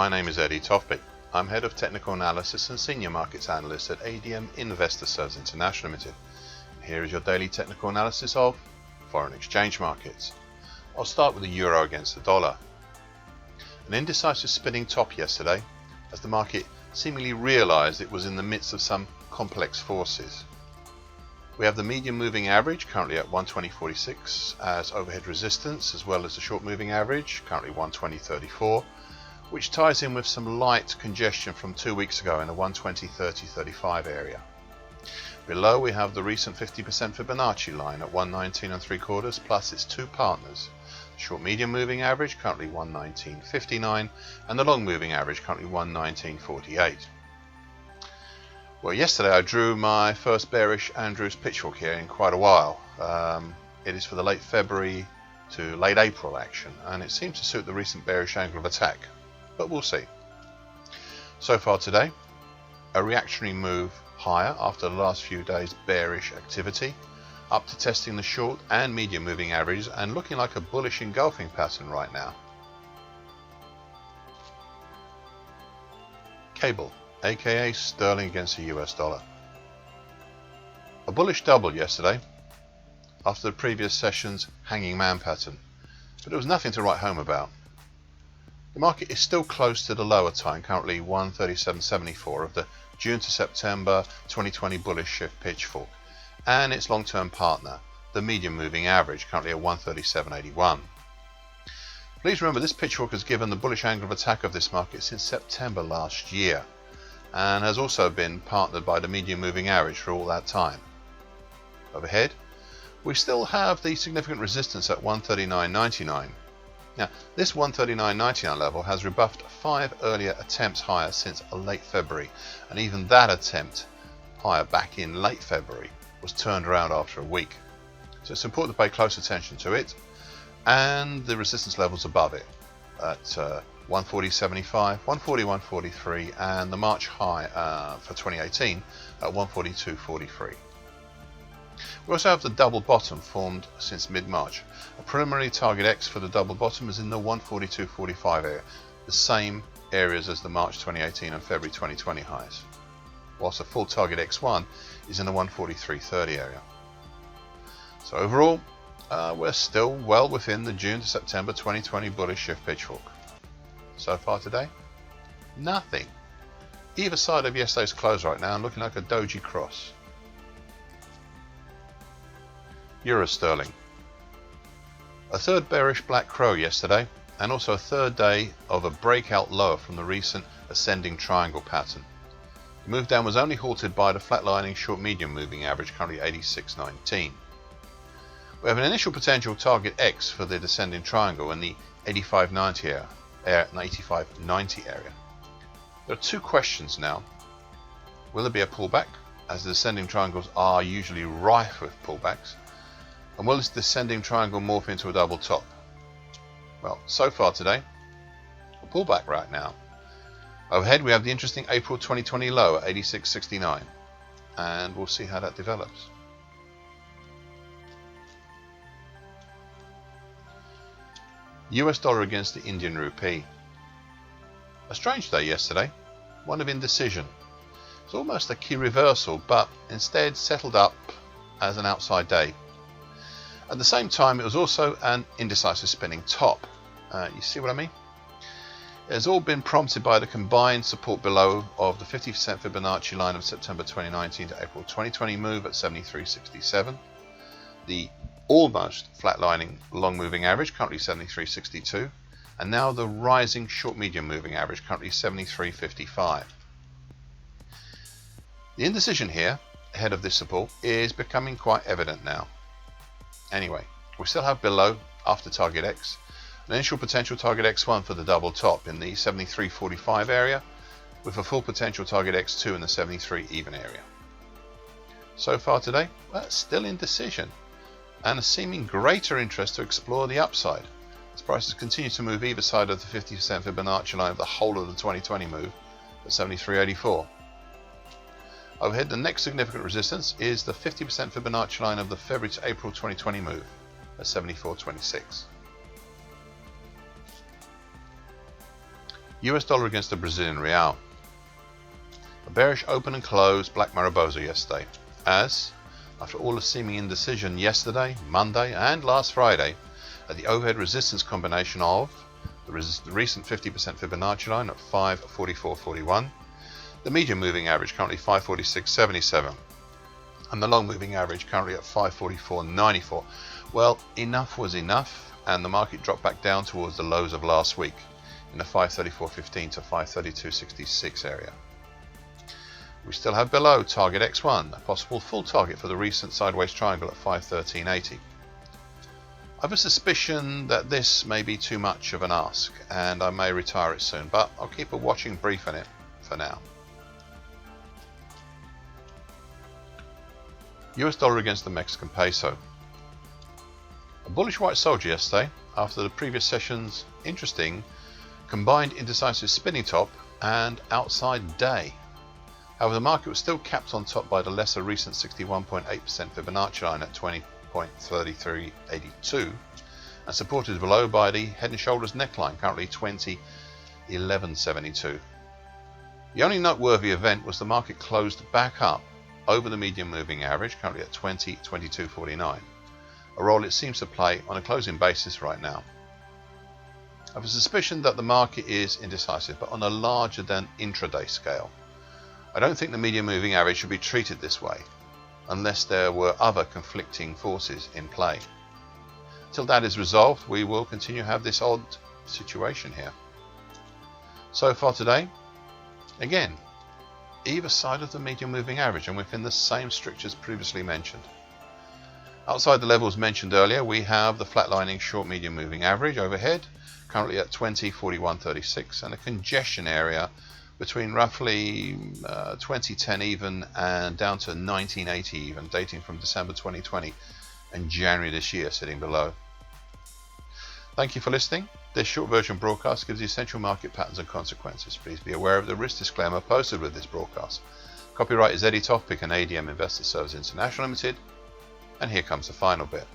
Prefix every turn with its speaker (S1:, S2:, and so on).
S1: my name is Eddie Tofpik. I'm Head of Technical Analysis and Senior Markets Analyst at ADM Investor Services International Limited. Here is your daily technical analysis of foreign exchange markets. I'll start with the euro against the dollar. An indecisive spinning top yesterday as the market seemingly realised it was in the midst of some complex forces. We have the medium moving average currently at 120.46 as overhead resistance, as well as the short moving average currently 120.34, which ties in with some light congestion from 2 weeks ago in the 120.30-35 area. Below we have the recent 50% Fibonacci line at 119.75 plus its two partners, the short medium moving average currently 119.59 and the long moving average currently 119.48. Well, yesterday I drew my first bearish Andrews pitchfork here in quite a while. It is for the late February to late April action, and it seems to suit the recent bearish angle of attack, but we'll see. So far today, a reactionary move higher after the last few days bearish activity, up to testing the short and medium moving averages and looking like a bullish engulfing pattern right now. Cable, aka sterling against the US dollar. A bullish double yesterday after the previous session's hanging man pattern, but it was nothing to write home about. The market is still close to the lower time, currently 137.74 of the June to September 2020 bullish shift pitchfork, and its long-term partner, the medium moving average, currently at 137.81. Please remember this pitchfork has given the bullish angle of attack of this market since September last year, and has also been partnered by the medium moving average for all that time. Overhead, we still have the significant resistance at 139.99. Now, this 139.99 level has rebuffed 5 earlier attempts higher since late February, and even that attempt higher back in late February was turned around after a week. So it's important to pay close attention to it, and the resistance levels above it at 140.75, 140.143, and the March high for 2018 at 142.43. We also have the double bottom formed since mid-March. A preliminary target X for the double bottom is in the 142.45 area, the same areas as the March 2018 and February 2020 highs, whilst the full target X1 is in the 143.30 area. So overall, we're still well within the June to September 2020 bullish shift pitchfork. So far today, nothing. Either side of yesterday's close right now, looking like a doji cross. Euro sterling. A third bearish black crow yesterday, and also a third day of a breakout lower from the recent ascending triangle pattern. The move down was only halted by the flatlining short medium moving average, currently 86.19. We have an initial potential target X for the descending triangle in the 85.90 area. 85.90 area. There are two questions now. Will there be a pullback, as the descending triangles are usually rife with pullbacks? And will this descending triangle morph into a double top? Well, so far today, a pullback right now. Overhead we have the interesting April 2020 low at 86.69, and we'll see how that develops. US dollar against the Indian rupee. A strange day yesterday, one of indecision. It's almost a key reversal, but instead settled up as an outside day. At the same time, it was also an indecisive spinning top. You see what I mean? It has all been prompted by the combined support below of the 50% Fibonacci line of September 2019 to April 2020 move at 73.67, the almost flatlining long moving average, currently 73.62, and now the rising short medium moving average, currently 73.55. The indecision here, ahead of this support, is becoming quite evident now. Anyway, we still have below, after target X, an initial potential target X1 for the double top in the 73.45 area, with a full potential target X2 in the 73 even area. So far today, well, still indecision, and a seeming greater interest to explore the upside, as prices continue to move either side of the 50% Fibonacci line of the whole of the 2020 move at 73.84. Overhead, the next significant resistance is the 50% Fibonacci line of the February to April 2020 move at 74.26. US dollar against the Brazilian real. A bearish open and close Black Mariposa yesterday, as after all the seeming indecision yesterday, Monday and last Friday at the overhead resistance combination of the recent 50% Fibonacci line at 544.41, the medium moving average currently 546.77, and the long moving average currently at 544.94. Well, enough was enough, and the market dropped back down towards the lows of last week in the 534.15 to 532.66 area. We still have below target X1, a possible full target for the recent sideways triangle at 513.80. I have a suspicion that this may be too much of an ask, and I may retire it soon, but I'll keep a watching brief on it for now. US dollar against the Mexican peso. A bullish white soldier yesterday after the previous session's interesting combined indecisive spinning top and outside day. However, the market was still capped on top by the lesser recent 61.8% Fibonacci line at 20.3382 and supported below by the head and shoulders neckline currently 20.1172. The only noteworthy event was the market closed back up over the medium moving average currently at 20.2249, a role it seems to play on a closing basis right now. I have a suspicion that the market is indecisive, but on a larger than intraday scale. I don't think the medium moving average should be treated this way, unless there were other conflicting forces in play. Till that is resolved, we will continue to have this odd situation here. So far today, again, either side of the medium moving average and within the same strictures previously mentioned. Outside the levels mentioned earlier, we have the flatlining short medium moving average overhead, currently at 20.4136, and a congestion area between roughly 2010 even and down to 1980 even, dating from December 2020 and January this year, sitting below. Thank you for listening. This short version broadcast gives you essential market patterns and consequences. Please be aware of the risk disclaimer posted with this broadcast. Copyright is Tofpik and ADM Investor Services International Limited. And here comes the final bit.